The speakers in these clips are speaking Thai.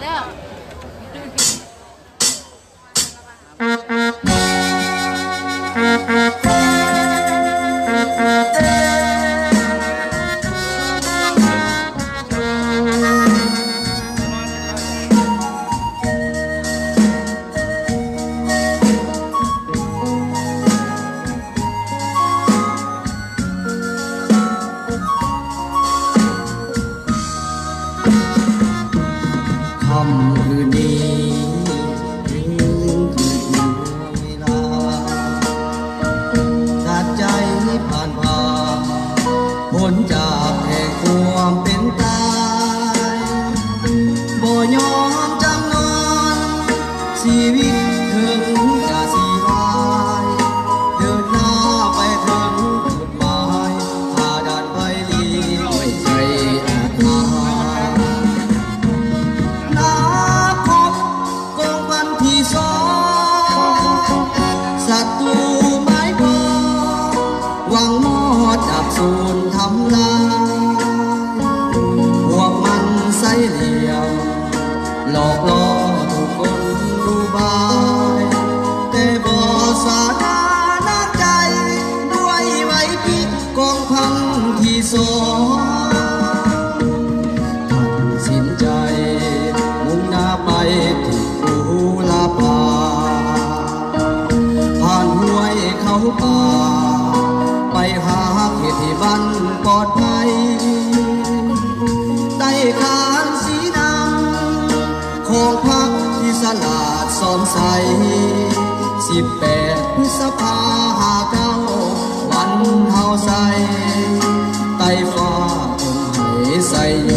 ด้อค่ำคืนนี้ถึงเวลาตัดใจผ่านพ้นจากแห่งความเป็นตายบ่ยอมจำนนชีวิตถึงจะสีวายเดินหน้าไปถึงจุดหมายผ่าด่านไฟลีไม่ใช่อาถรรพ์ศัตรูไม้พอหวังมอดดับสูญทำลายพวกมันใส่เหลี่ยมหลอกล่อทุกคนรู้บายแต่บ่สาดาน้ำใจด้วยไหวพริบกองพังที่สองตัดสินใจมุ่งหน้าไปที่ภูลาภาเขาป่าไปหาเขตที่บ้านปลอดภัยใต้คานสีดำของพักที่สลาดซ้อมใส18 พฤษภา59วันเฮาใส่ใต้ฟ้าคงให้ใส่โย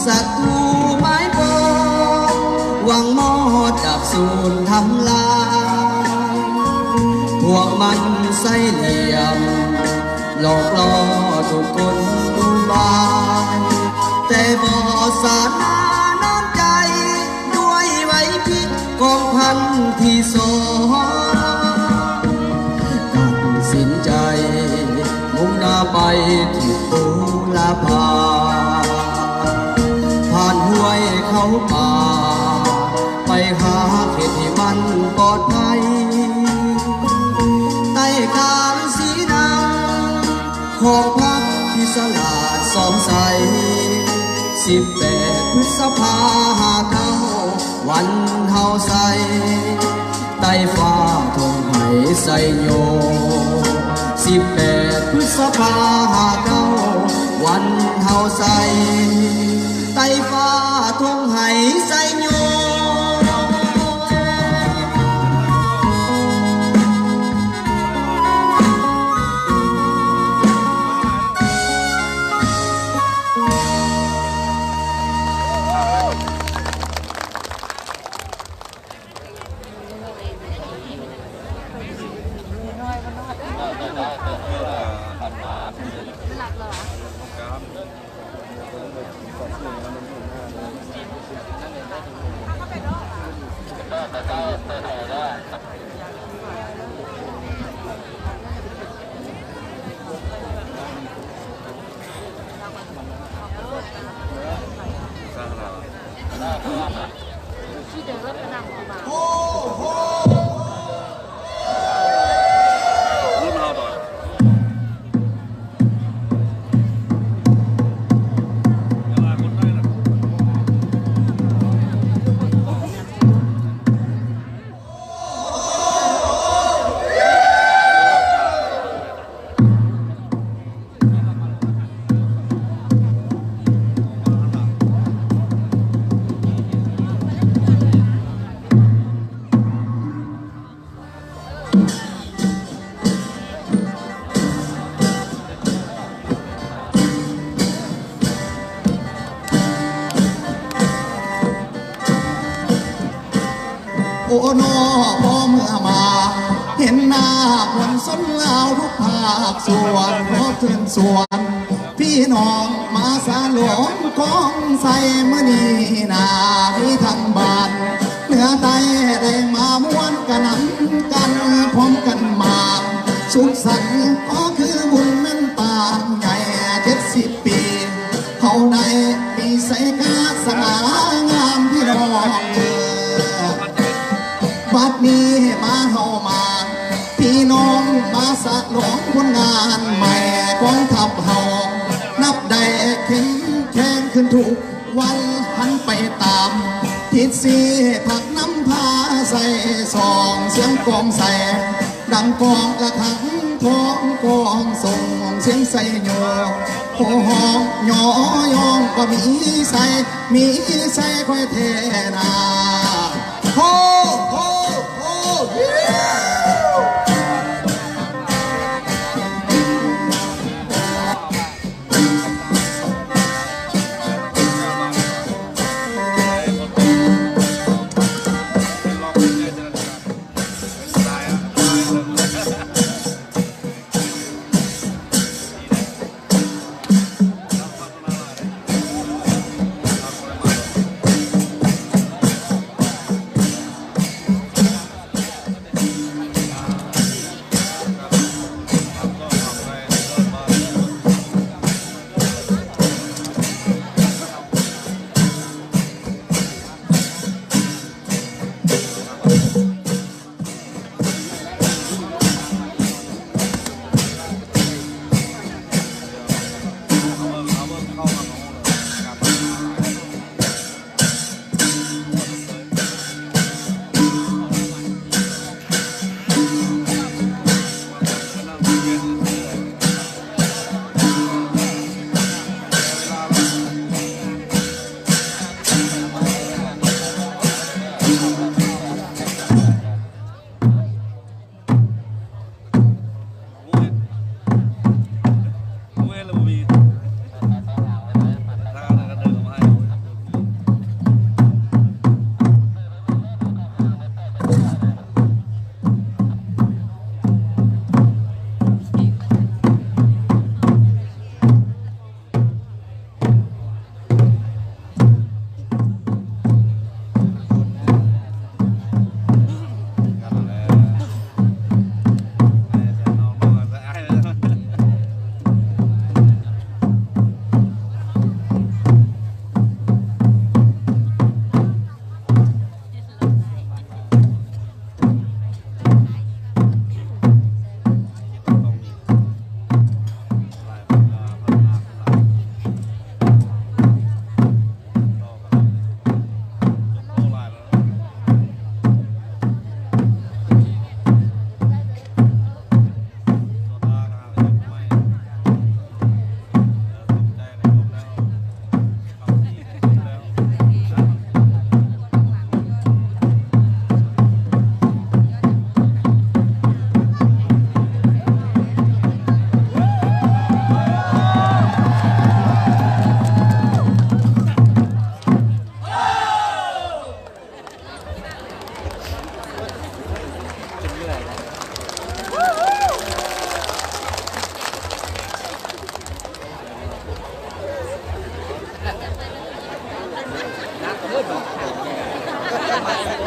ศัตรูไม้พอหวังมอดดับสูญทำลายพวกมันใส่เหลี่ยมหลอกล่อทุกคนดูบายแต่บ่สาดาน้ำใจด้วยไหวพริบกองพันที่สองตัดสินใจมุ่งหน้าไปที่ภูลาภาผ่านห้วยเขาป่าไปหาเขตที่มันปลอดภัยใต้กลางสีดำของพักที่สลาดซ้อมใส18 พฤษภา59วันเฮาใส่ใต้ฟ้าธงให้ใส่โย18 พฤษภา59วันเฮาใส่ใต้ฟ้าธงให้ใส่โยที่เดินรถกระดังออกมา โอ้นอพอเมื่อมาเห็นหน้ามวลสนลาวทุกภาคส่วนขอเชิญส่วนพี่น้องมาสาหลวงของใส่เมื่อนี้นาที่ทางบ้านเหนือใต้ได้มาม้วนกันนำกันพร้อมกันมาสุขสันต์ก็คือบุญนั้นปางใหญ่70 ปีเขาได้มีใส่กาสง่างามพี่น้องบัดนี้มาเฮามาพี่น้องมาสะหลองผลงานใหม่กองทัพเฮานับได้เข้มแข็งขึ้นทุกวันหันไปตามทิศสีผักน้ำพาใส่ซองเสียงกองใส่ดังกองกระขังของกองส่งเสียงใส่โยโหหองหยอยองก็มีใส่ค่อยเทนาโฮโฮโฮ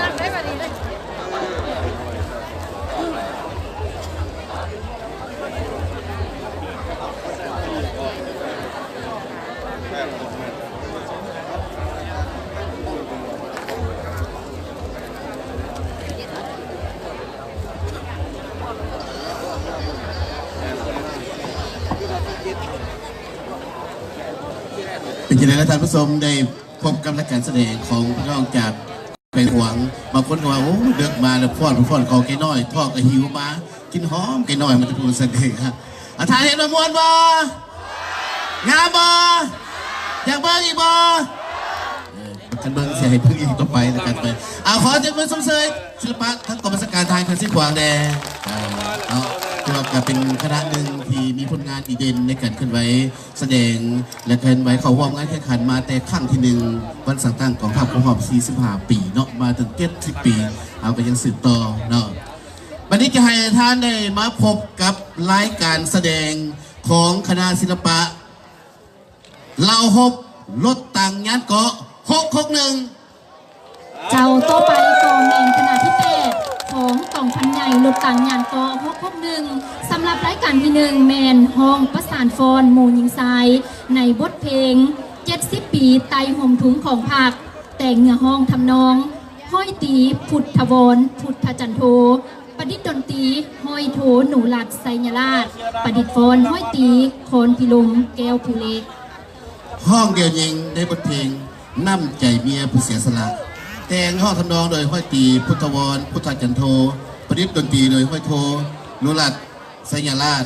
นั่งได้แบบนี้เลย เป็นยังไงครับท่านผู้ชมได้พบกับรายการแสดงของพี่น้องจากไปหวังบางคนก็ว่าโอ้เดือกมาแล้วฟ้อนคอแกน้อยทอดกระหิวมากินหอมแกน้อยมันจะพูดแสดงครับทานเห็นมวนบ่งามบ่อยากเบิ้งอีกบ่กันเบิ้งเสียให้พึ่งอีกต่อไปแล้วกันไปขอเจ้ามือสมเสยศิลปะทั้งกรมสการทางคันสิขวางแดง ตัวก็เป็นคณะหนึ่งที่มีผลงานดีเด่นในการเคลื่อนไหวแสดงและเคลื่อนไหวเขาร่วมงานแข่งขันมาแต่ครั้งที่หนึ่งวันสังตั้งของภาพของหอบ45 ปีเนาะมาถึง70 ปีเอาไปยังสืบต่อเนาะวันนี้จะให้ท่านได้มาพบกับรายการแสดงของคณะศิลปะเหล่าหกรถต่างยันเกาะ661เจ้าต่อไปก็แมนขนาดที่8ของกล่องพันใหญ่รถต่างยางกอ661สำหรับรายการที่1แมนห้องประสานฟอนหมู่หญิงทรายในบทเพลง70 ปีไตห่มถุงของผักแต่งเนื้อห้องทำนองห้อยตีพุทธวรพุทธจันโทประดิษฐ์ดนตรีห้อยโถหนูหลัดไซญราชประดิษฐ์ฟอนห้อยตีโคนพิลมแก้วภูเล็กห้องเดียวยิงในบทเพลงน้ำใจเมียผู้เสียสละแต่งห้องทำนองโดยห้อยตีพุทธวรพุทธจันโทประดิษฐ์ดนตรีโดยห้อยโทนุรัตน์ไสยราช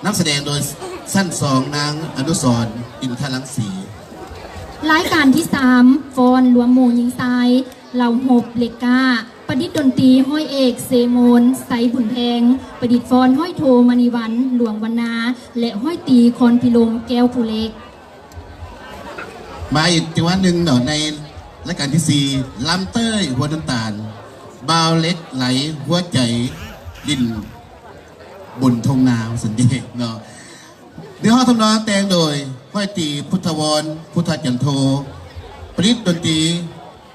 นักแสดงโดยสั้นสองนางอนุสรณ์อินทรังสีรายการที่3ฟอนหลวงหมู่หญิงทรายเหล่าหบเหล็กกาประดิษฐ์ดนตรีห้อยเอกเซโมนไสบุญแพงประดิษฐ์ฟอนห้อยโทมณีวันหลวงวรรณาและห้อยตีคอนพิลมแก้วภูเล็กมาอีกจังหวะหนึ่งเนาะในรายการที่4ลำเต้ยหัวน้ำตาลบาวเล็กไหลหัวใจดินบนทงนาสันเดชเนาะในห้องทำนองแต่งโดยห้อยตีพุทธวรพุทธจันโทประดิษฐ์ดนตรี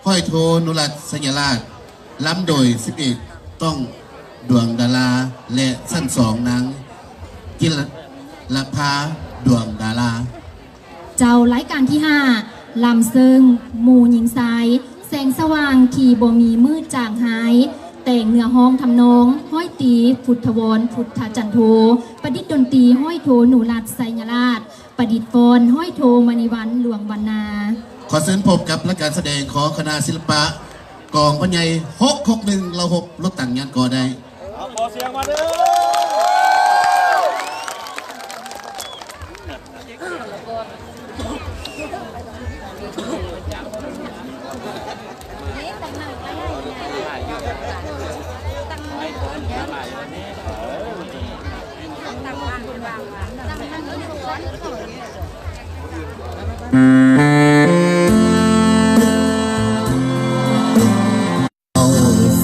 ห้อยโทนุรัตน์สัญราชล้ำโดย11ต้องดวงดาราและสั้นสองนางกิรภาดวงดาราเจ้ารายการที่5ลำเซิงหมู่หญิงทรายแสงสว่างที่บ่มีมืดจางหายแต่งเนื้อห้องทำนองห้อยตีพุทธวรพุทธจันโทประดิษฐ์ดนตรีห้อยโทหนูรัตน์ไสญราชประดิษฐ์ฟอนห้อยโทมณีวันหลวงวรรณาขอเชิญพบกับรายการแสดงของคณะศิลปะกองพันใหญ่661เรา6รถต่างงานก่อได้ขอเสียงมาเด้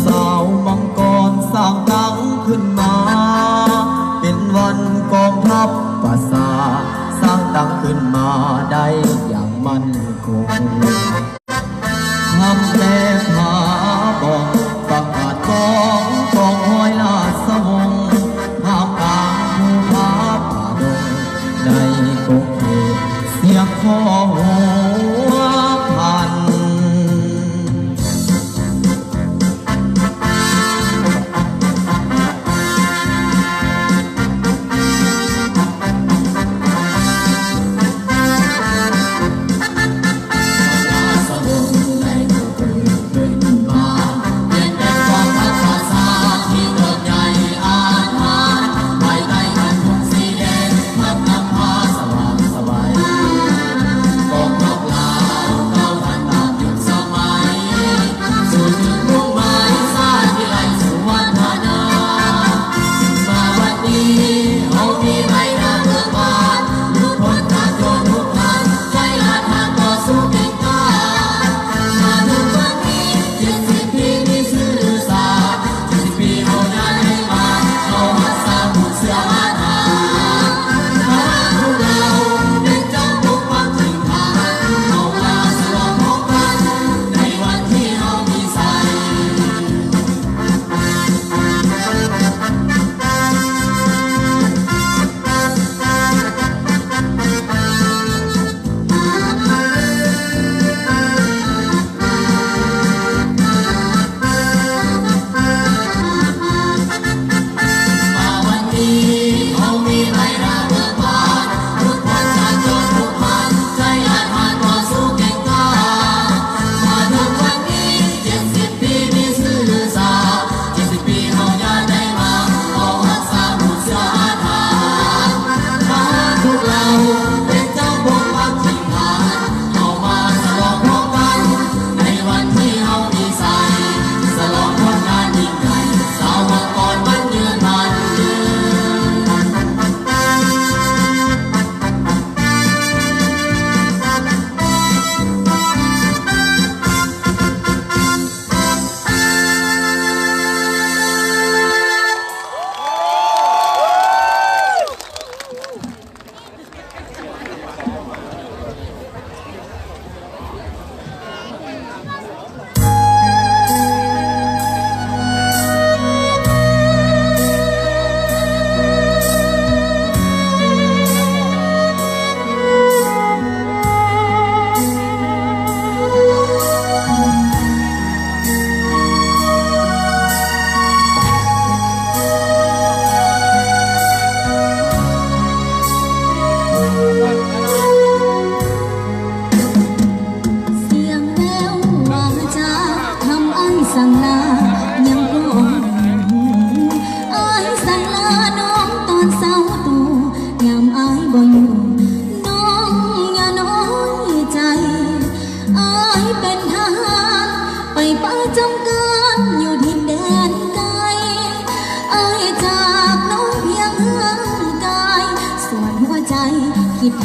สาวมังกรสร้างหนังขึ้นมาเป็นวันกองทัพภาษาสร้างดังขึ้นมาได้อย่างมั่นคงทำแลผาบอกประกาศกองห้อยลาสวงภาพกลางภูผาป่าดงในกรุงเทพเสียงคอ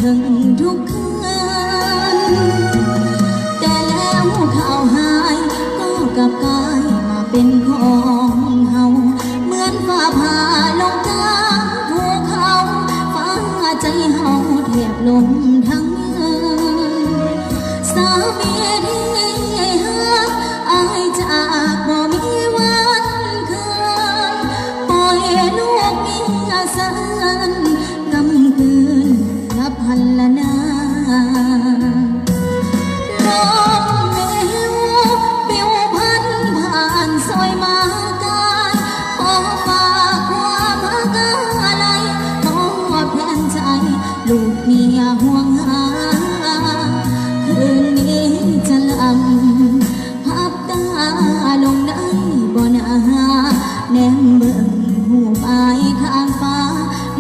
ถึงทุกคืนแต่แล้วข่าวหายก็กลับกลายมาเป็นของเฮาเหมือนฟ้าผ่าลงกลางภูเขาฟ้าใจเฮาแทบลมทั้งยืนสามีที่หักอายจากบ่มีวันคืนปล่อยลูกเมียเสินกำคืนกับพันละนาลมเหลวปิวพัดผ่านซอยมากายขอฝากความรักอะไรมอบแทนใจลูกเมียห่วงหาคืนนี้จะลำพับตาลงได้บ่นาแนมเบิ่งหูปอายข้างฟ้า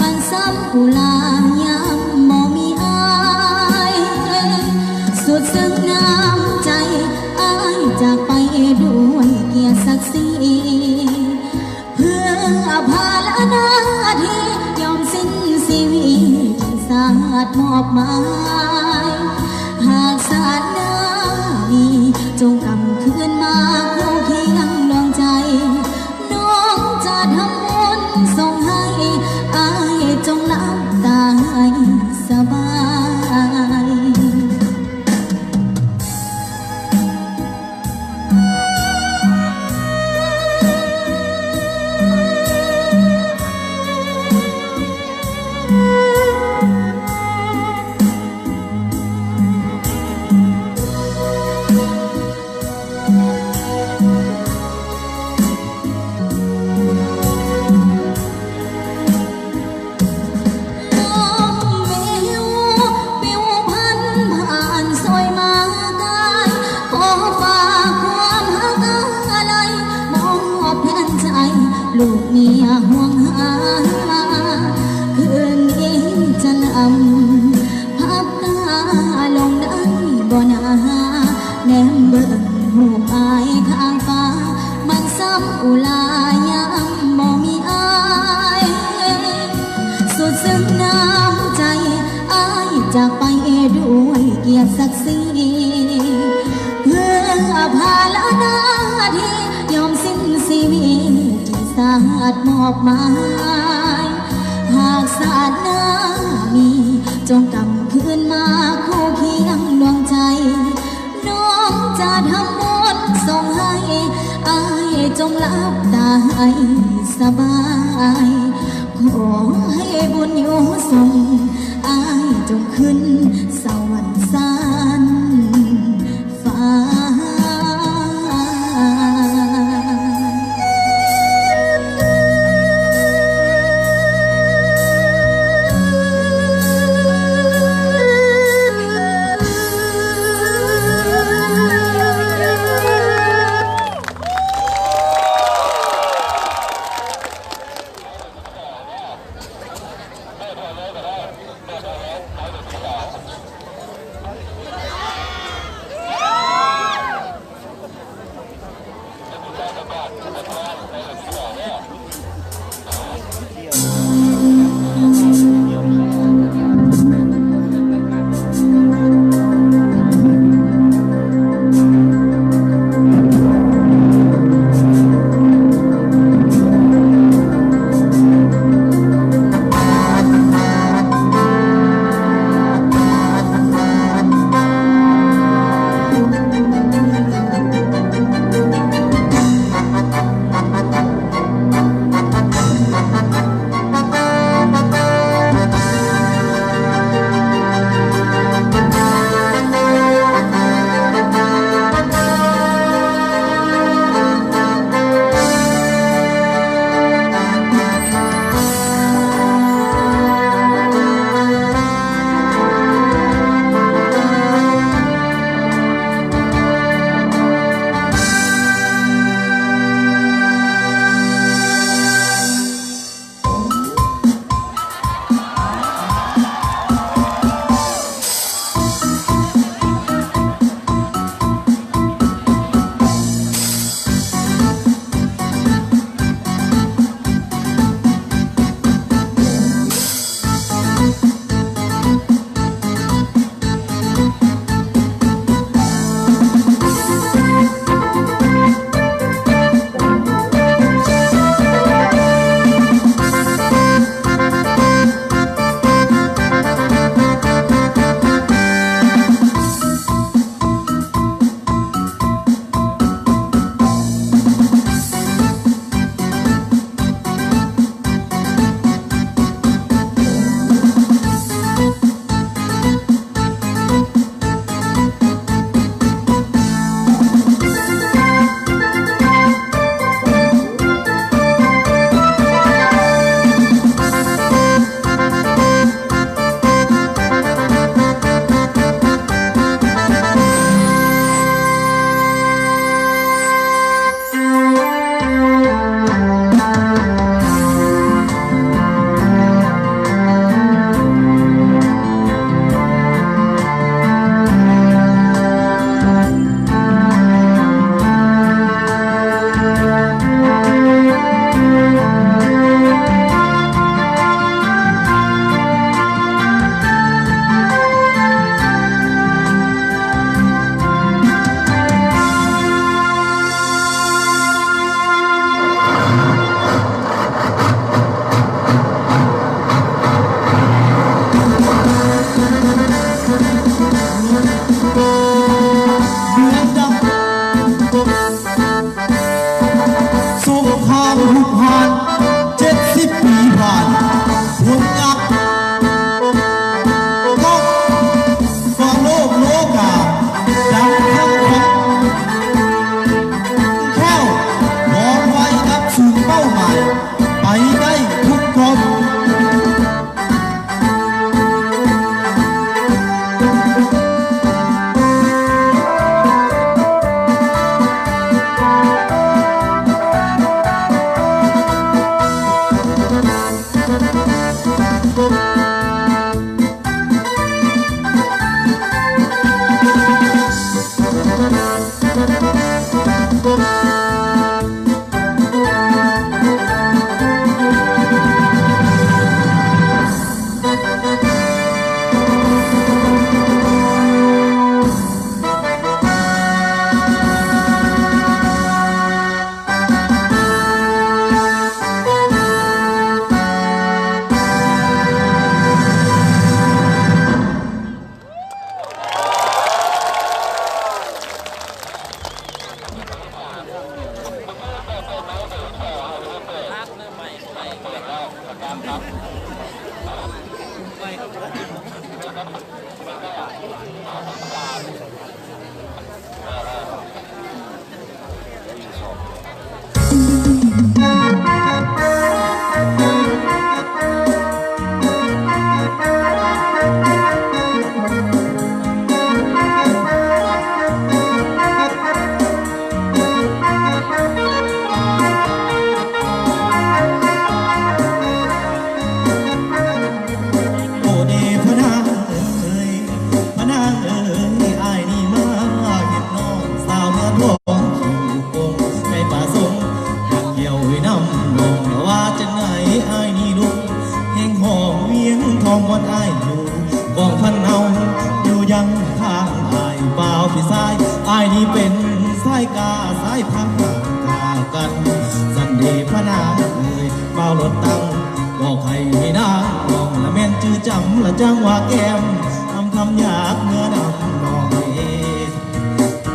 มันซ้ำกุลายามบ่มีอายสุดซึ้งน้ำใจอายจากไปด้วยเกียรติศักดิ์ศรีเพื่อภาลนาทียอมสิ้นชีวิตที่สาดมอบหมายหากสาดน้ำมีจงกำคืนมาคู่เคียงดวงใจน้องจะทำบุญส่งให้อายจงหลับตาให้สบาย ลูกเมียห่วงหาคืนนี้จะลำพับตาลงได้บ่นาแนมเบิ่งหูอายข้างฟ้ามันซ้ำอุลายามบ่มีอายสุดซึ้งน้ำใจอายจากไปด้วยเกียรติศักดิ์ศรีเพื่อภาลนาทียอมสิ้นชีวิตสาดมอบหมายหากสาดน้ำมีจงกำคืนมาคู่เคียงดวงใจน้องจะทำบุญส่งให้อายจงหลับตาให้สบายขอให้บุญอยู่ส่งอายจงขึ้นสวรรค์สันฟ้า พระนางเอ่ยเบารถตั้งบอกให้นางน้องละแม่นจื้อจำละจังว่าแก้มทำอยากเมื่อนำน้องเด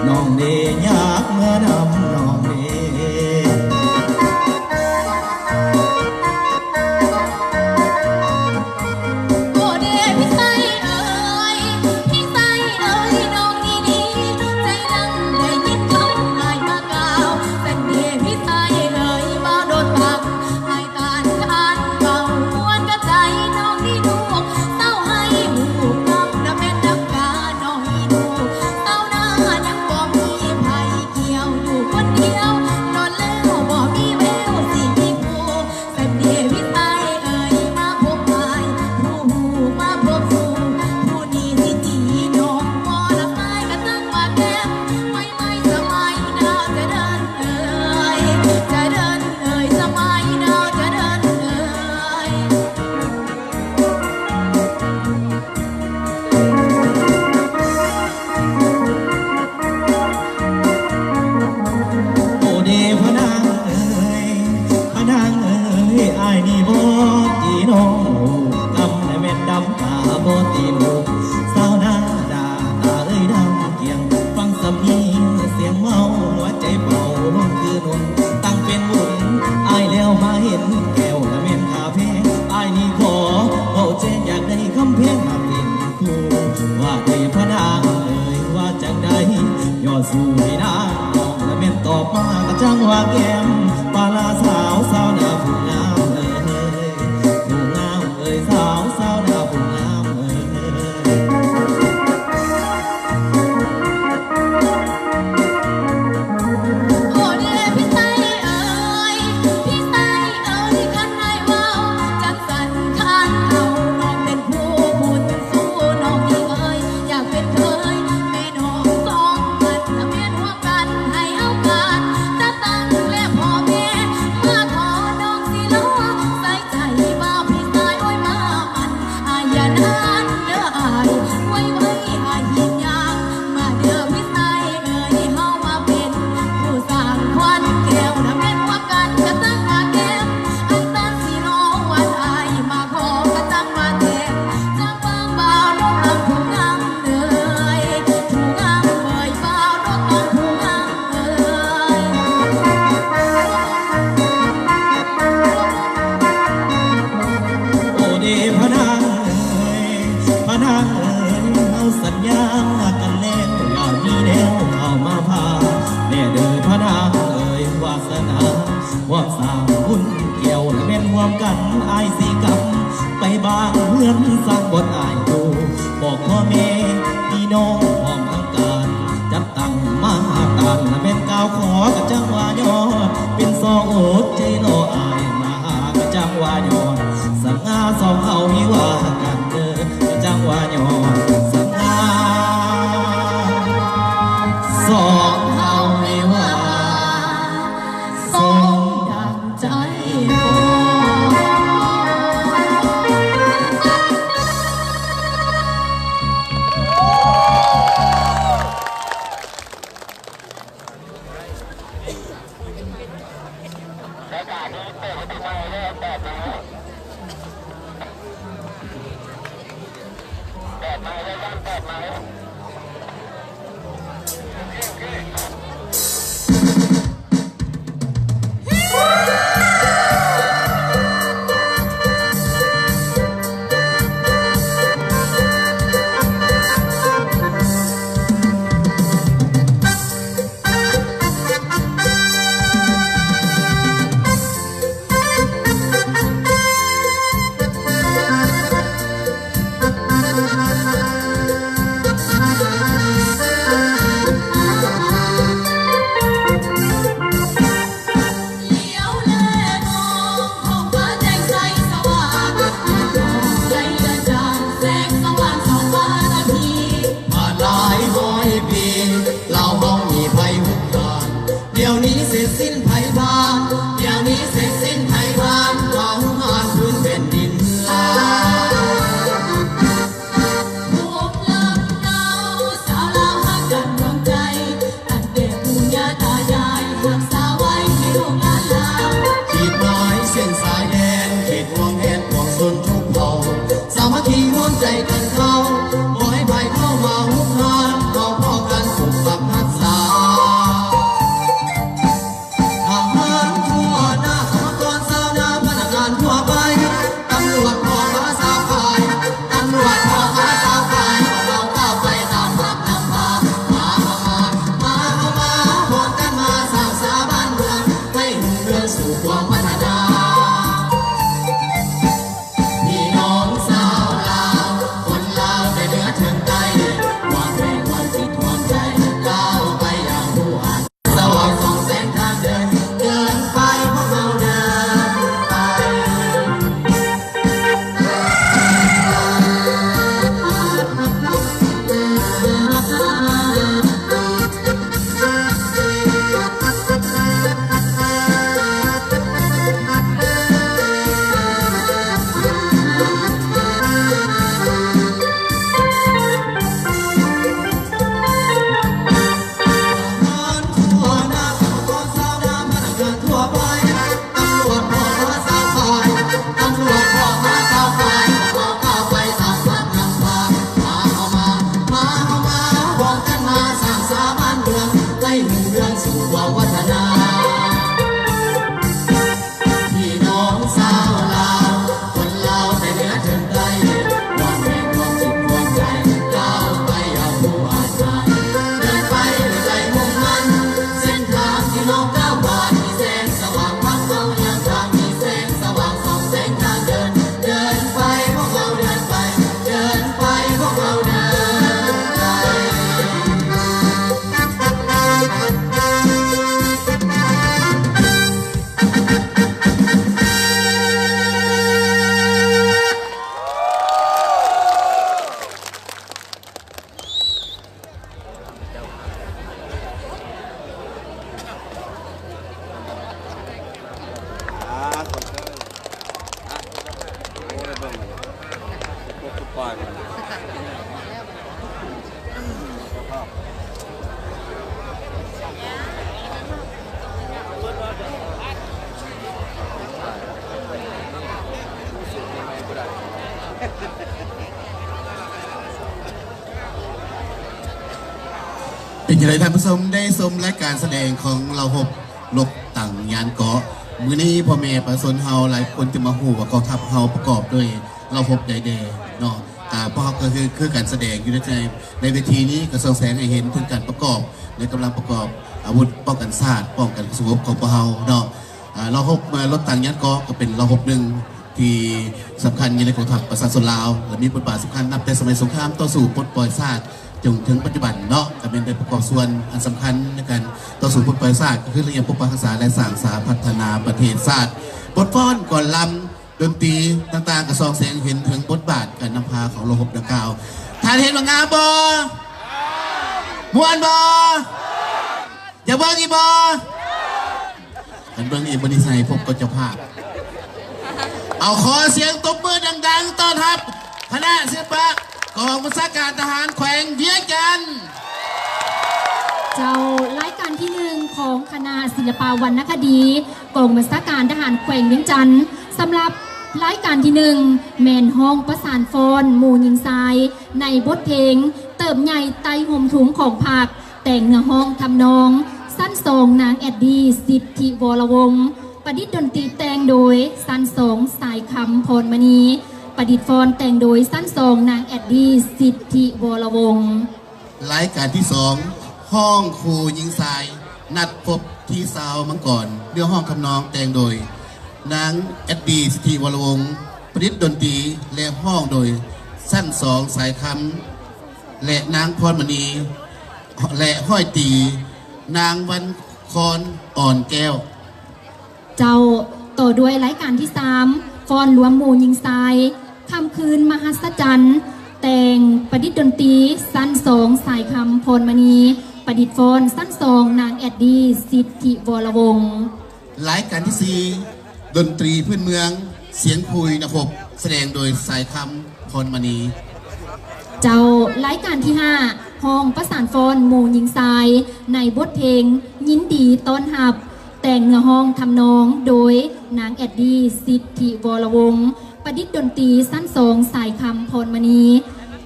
น้องเดอยากเมื่อนำน้องเด โอเดพี่ไส้เอ๋ยพี่ไส้เอ๋ยน้องนี่ดีใจดังได้ยินคำหายมากล่าวเป็นเดพี่ไส้เอ๋ยมาโดนปักให้ตานการเบาหวนกับใจน้องนี่ดูเต้าให้หูกำระแม่นน้ำกาน้องนี่ดูเต้าหน้ายังบ่มีไผเกี่ยวอยู่คนเดียวนอนแล้วบ่มีแววสิมีคู่เป็นเดพี่ไส้เอ๋ยมาพบใหม่ มาพบสู่ผู้นี้ที่ดีน้องมอละไม้ก็ตั้งว่าแก้มไม่สมัยดาวจะเดินเอ่ยจะเดินเอ่ยสมัยดาวจะเดินเอ่ย โอเดพระนางเอ๋ยพระนางเอ๋ยอายนี่บ่ตีน้องกำและแม่นดำตาบ่ตีลูกสาวหน้าด่าตาเอ้ยดำเกียงฟังสำเนียงเสียงเมาหัวใจเป่าลมคือนุ่นตั้งเป็นบุญอายแล้วมาเห็นแก้วและแม่นคาเพอายนี่ขอเอาเจนอยากได้คำเพลงมาเป็นครูว่าเดพระนางเอ๋ยว่าจังใดยอดสู้ให้นางน้องและแม่นตอบมากระจังว่าแก้มปาลาสาวสาวหน้าผู้งามเอ่ยผู้งามเอ่ยสาวสาวหน้าผู้งามเอ่ย โอเดพี่ไส้เอ๋ยพี่ไส้เอ๋ยคันให้เว้าจักสันคันเอาน้องเป็นผู้บุญสู้น้องนี่เอ๋ยอยากเป็นเคยแม่น้องสองพันถ้าแม่นหัวกันให้เอากันจะตั้งและพ่อแม่มาขอน้องสิล้อใส่ใจบ่าวพี่ไส้โอ้ยมามันอายอย่านานเด้ออายไว้อายหินยางมาเด้อพี่ไส้เอ๋ยเฮามาเป็นผู้สร้างควันแก้วถ้าแม่นว่ากันก็ตั้งว่าแก้มอันตันสิน้องวันอายมาขอก็ตั้งว่าแท้จะฟังบ่าวน้องลำผู้งามเอ่ยผู้งามเอ่ยบ่าวน้องลำผู้งามเอ่ย โอเดพระนางเอ๋ยพระนางเอ๋ยเอาสัญญากันแล้วอย่ามีแนวเข้ามาพาแน่เด้อพระนางเอ๋ยวาสนาความสร้างบุญเกี่ยวและแม่นร่วมกันอายสิกำไปบ้านเพื่อนสร้างบทอายดูบอกพ่อแม่พี่น้องพร้อมทั้งการจัดตั้งมาตานและแม่นก้าวขอกระจังว่ายอดเป็นซองโอดใจรออายมากระจังว่ายอด สังอาสองเอาวิวากันเด้อจังหวะยอดสังอาสองเอาวิวาสองดังใจขอ เ ฒนาพี่น้องสาวลาวคนลาวแต่เหนือถึงใต้วางแรงวางจิตวางใจก้าวไปอย่างผู้อาจสว่างส่องแสงทางเดินเดินไปพวกเราเดินไป ทั่วหน้าก็สาวน้ำมันเกินทั่วไปตำรวจพอมาสาวฝ่ายตำรวจพอมาสาวฝ่ายพอเข้าไปสาวสักนำพามาเข้ามาบอกกันมาสร้างสาบ้านเมืองให้รุ่งเรืองสู่วัฒนาพี่น้องสาวลาวคนลาวแต่เหนือถึงใต้วางแรงความจิตวางใจก้าวไปเอาผู้อาจมาเดินไปด้วยใจมุ่งมั่นเส้นทางที่น้องก้าวผ่านมีแสงสว่างพักเรายังทางมีแสงสว่างส่องแสงทางเดินเดินไปพวกเราเดินไปเดินไปพวกเราเดินไป เป็นอย่างไรท่านผู้ชมได้ชมรายการแสดงของเราหกลกต่างยานเกาะมื้อนี้พ่อแม่ประชาชนเฮาหลายคนจะมาฮู้ว่ากองทัพเฮาประกอบด้วยเราหกใดๆเนาะเพราะก็คือการแสดงอยู่ในเวทีนี้ก็ส่องแสงให้เห็นถึงการประกอบในกำลังประกอบอาวุธป้องกันชาติป้องกันสงบของพวกเฮาเนาะเราหกรถต่างยานเกาะก็เป็นเราหกหนึ่งที่สำคัญในกองทัพประชาชนลาวและมีบทบาทสำคัญนับแต่สมัยสงครามต่อสู้ปลดปล่อยชาติจนถึงปัจจุบันเนาะก็เป็นประกอบส่วนอันสำคัญในการต่อสู้ปลดปล่อยชาติคือเรื่องปกปักรักษาและสร้างสาพัฒนาประเทศชาติบทฟ้อนก่อนลำดนตรีต่างๆกระซองเสียงเห็นถึงบทบาทการนำพาของโลหะดังกล่าวท่านเห็นว่างามบ่มวนบ่อย่าเบิ่งอีบ่ท่านเบิ่งอีบ่นิสัยพบกับเจ้าภาพเอาขอเสียงตบมือดังๆต้อนรับคณะศิลปะกองบัญชาการทหารแขวงเวียงจันทร์ เจ้ารายการที่หนึ่งของคณะศิลปวรรณคดีกองบัญชาการทหารแขวงเวียงจันทร์สำหรับรายการที่หนึ่งแมนห้องประสานฟอนหมู่ยิงทรายในบทเพลงเติบใหญ่ไตห่มถุงของผักแต่งเนื้อห้องทำนองสั้นทรงนางแอดดีสิทธิวรวงศ์ประดิษฐ์ดนตรีแต่งโดยสั้นทรงสายคำพรมณีประดิษฐ์ฟอนแต่งโดยสั้นทรงนางแอดดีสิทธิวรวงศ์รายการที่สองห้องครูยิงทรายนัดพบที่ซาวมังกรเรื่องห้องคำนองแต่งโดยนางแอดดีสิทธิวรวงศ์ประดิษฐ์ดนตรีและห้องโดยสั้นสองสายคำและนางพรมณีและห้อยตีนางวันคอนอ่อนแก้วเจ้าต่อด้วยรายการที่3ฟอนรวมหมู่ยิงทรายค่ำคืนมหัศจรรย์แต่งประดิษฐ์ดนตรีสั้นสองสายคำพรมณีประดิษฐ์ฟอนสั้นสองนางแอดดีสิทธิวรวงศ์รายการที่4ดนตรีพื้นเมืองเสียงคุยนะครับแสดงโดยสายคำพรมณีเจ้ารายการที่5ห้องประสานฟอนหมู่ยิงทรายในบทเพลงยินดีต้อนรับแต่งเนื้อห้องทำนองโดยนางแอดดีสิทธิวรวงศ์ประดิษฐ์ดนตรีสั้นสองสายคำพรมณี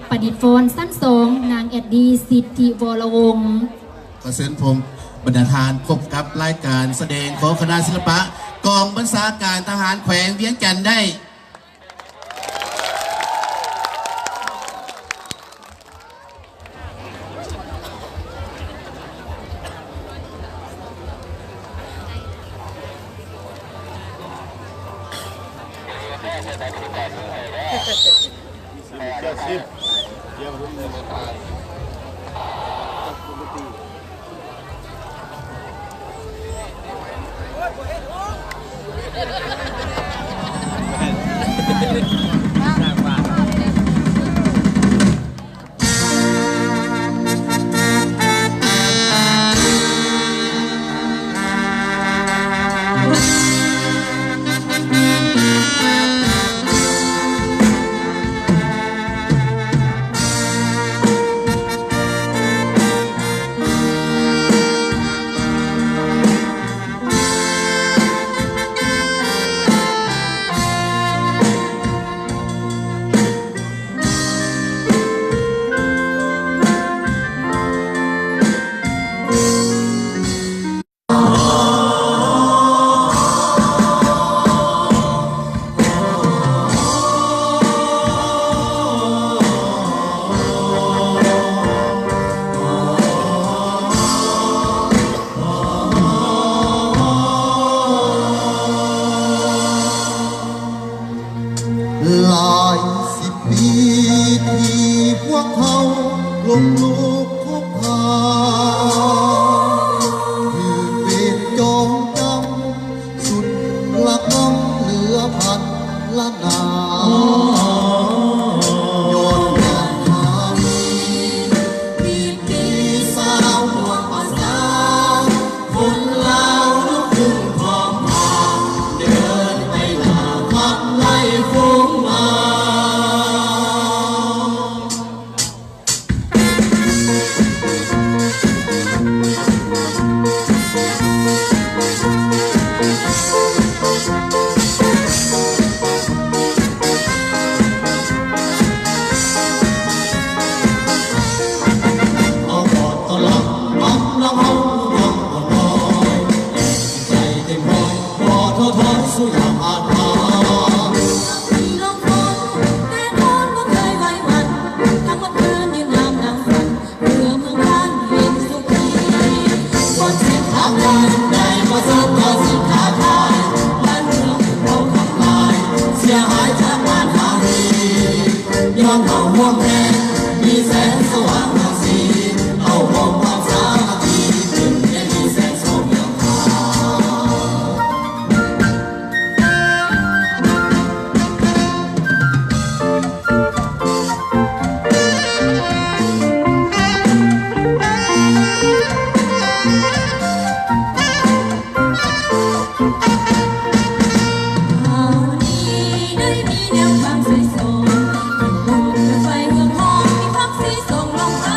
ประดิษฐ์ฟอนสั้นสองนางแอดดีสิทธิวรวงศ์ขอเชิญผมบรรดาทานพบกับรายการแสดงของคณะศิลปะกองบัญชาการทหารแขวงเวียงจันทร์ได้ หลายสิบปีที่พวกเขาลงลูกคบพาคือเป็นจองจำสุดละกำเหลือพันละนาโยนกันทางปีปีสาวหัวภาษาคนลาวลุกขึ้นพร้อมพาเดินไปหน้าขับไล่ฝูงมา ได้มีแนวทางสวยๆเป็นบุญกระไฟเมืองหอมมีพักสีส่งลงท้าย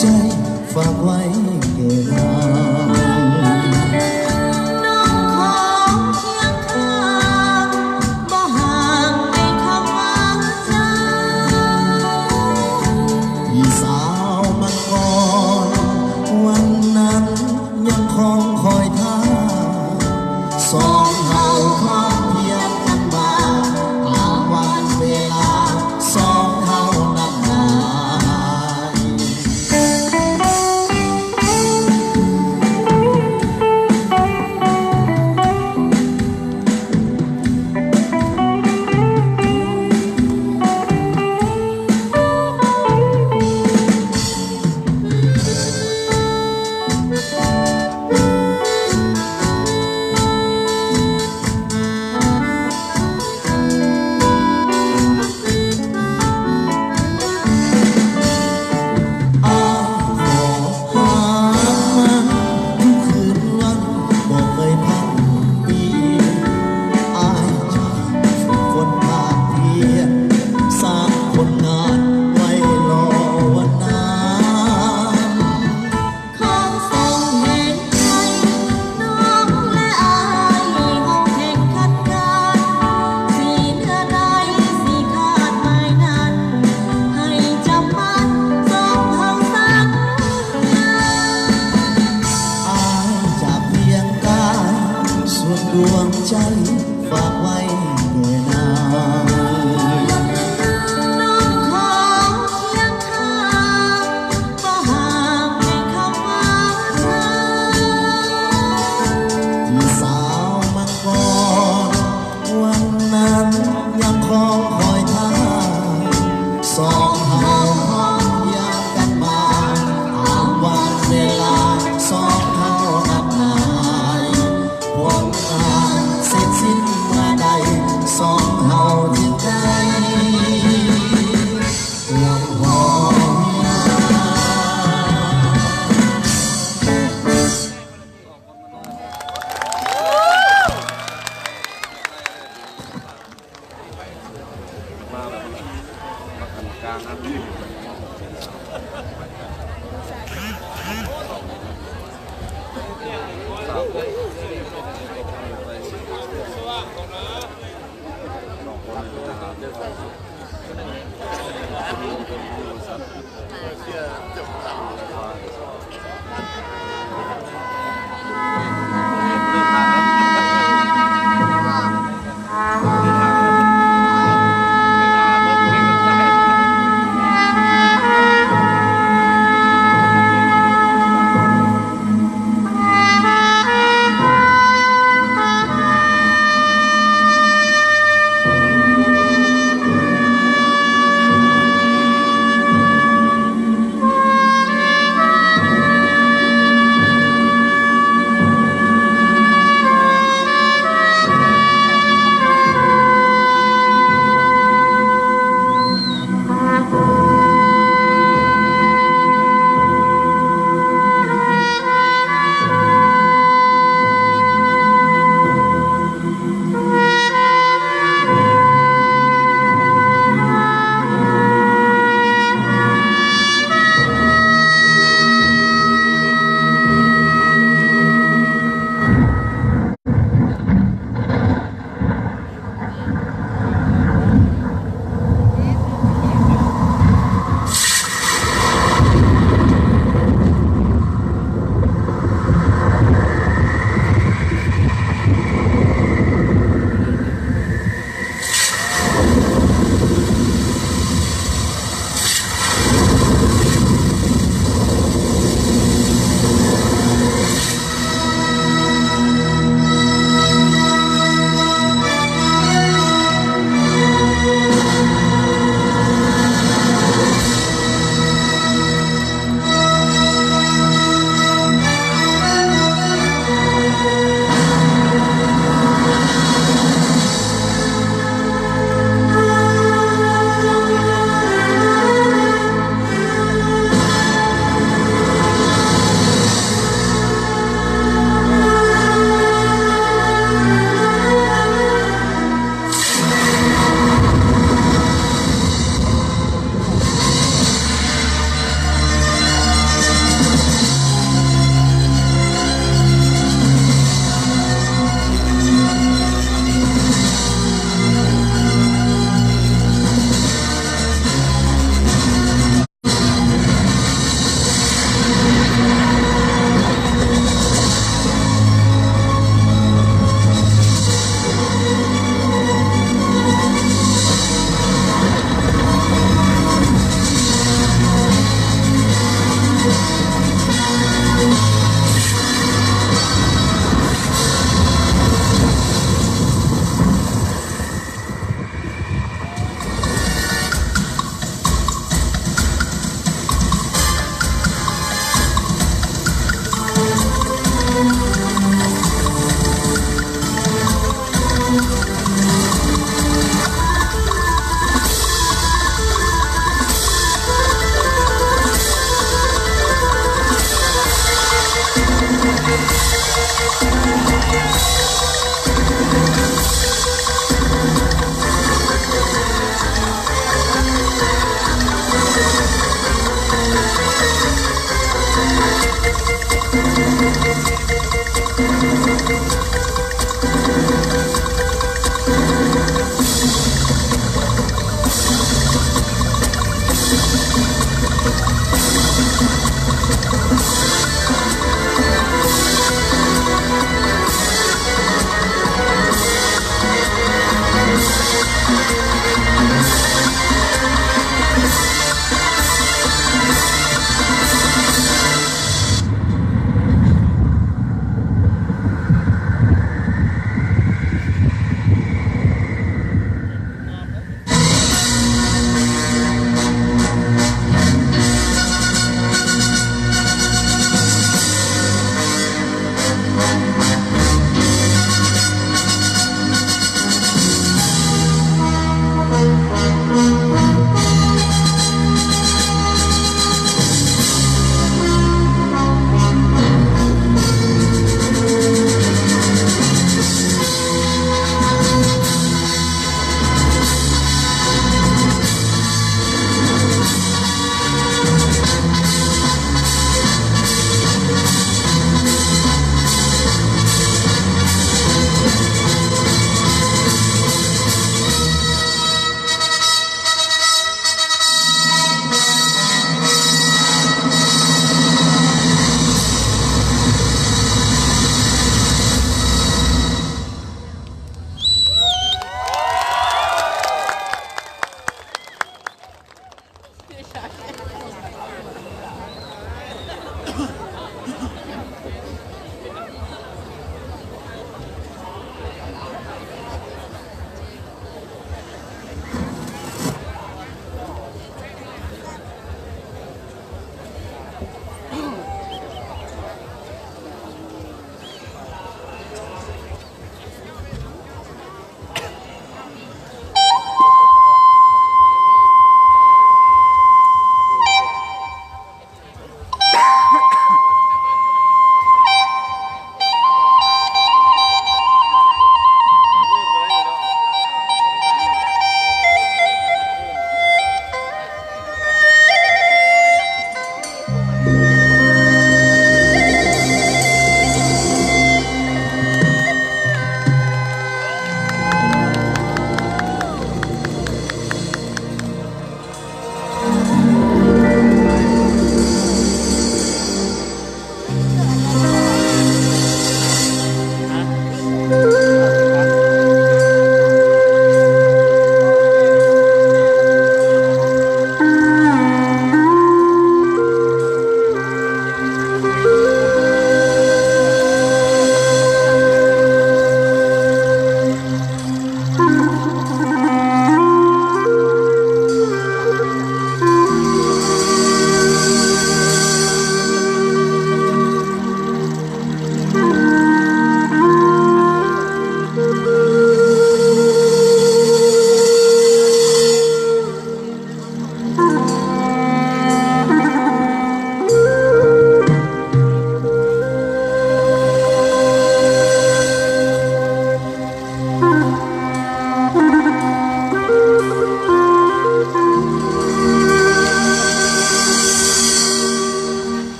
ใจฝากไว้เกินน้น้องขอเคียงข้างบ่ห่างในคำว่าเจ้า พี่สาวมังกรวันนั้นยังคงคอยท่าสองเฮาความเพียงกันมาตามวันเวลาสองเฮานำหาย เ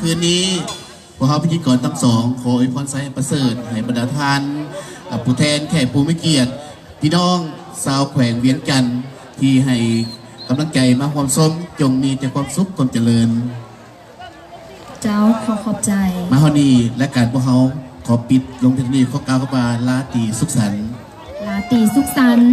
คืนนี้พวกเขาพิธีกรทั้งสองขออวยพรไซประเสริฐให้บรรดาทานผู้แทนแขกผู้ไม่เกียรติพี่น้องชาวแขวงเวียงจันทร์ที่ให้กำลังใจมาความสมจงมีแต่ความสุขความเจริญเจ้าขอบใจมาฮอนีและการพวกเขาขอปิดลงที่นี่ข้อกล่าวกับลาตีสุขสันต์ลาตีสุขสันต์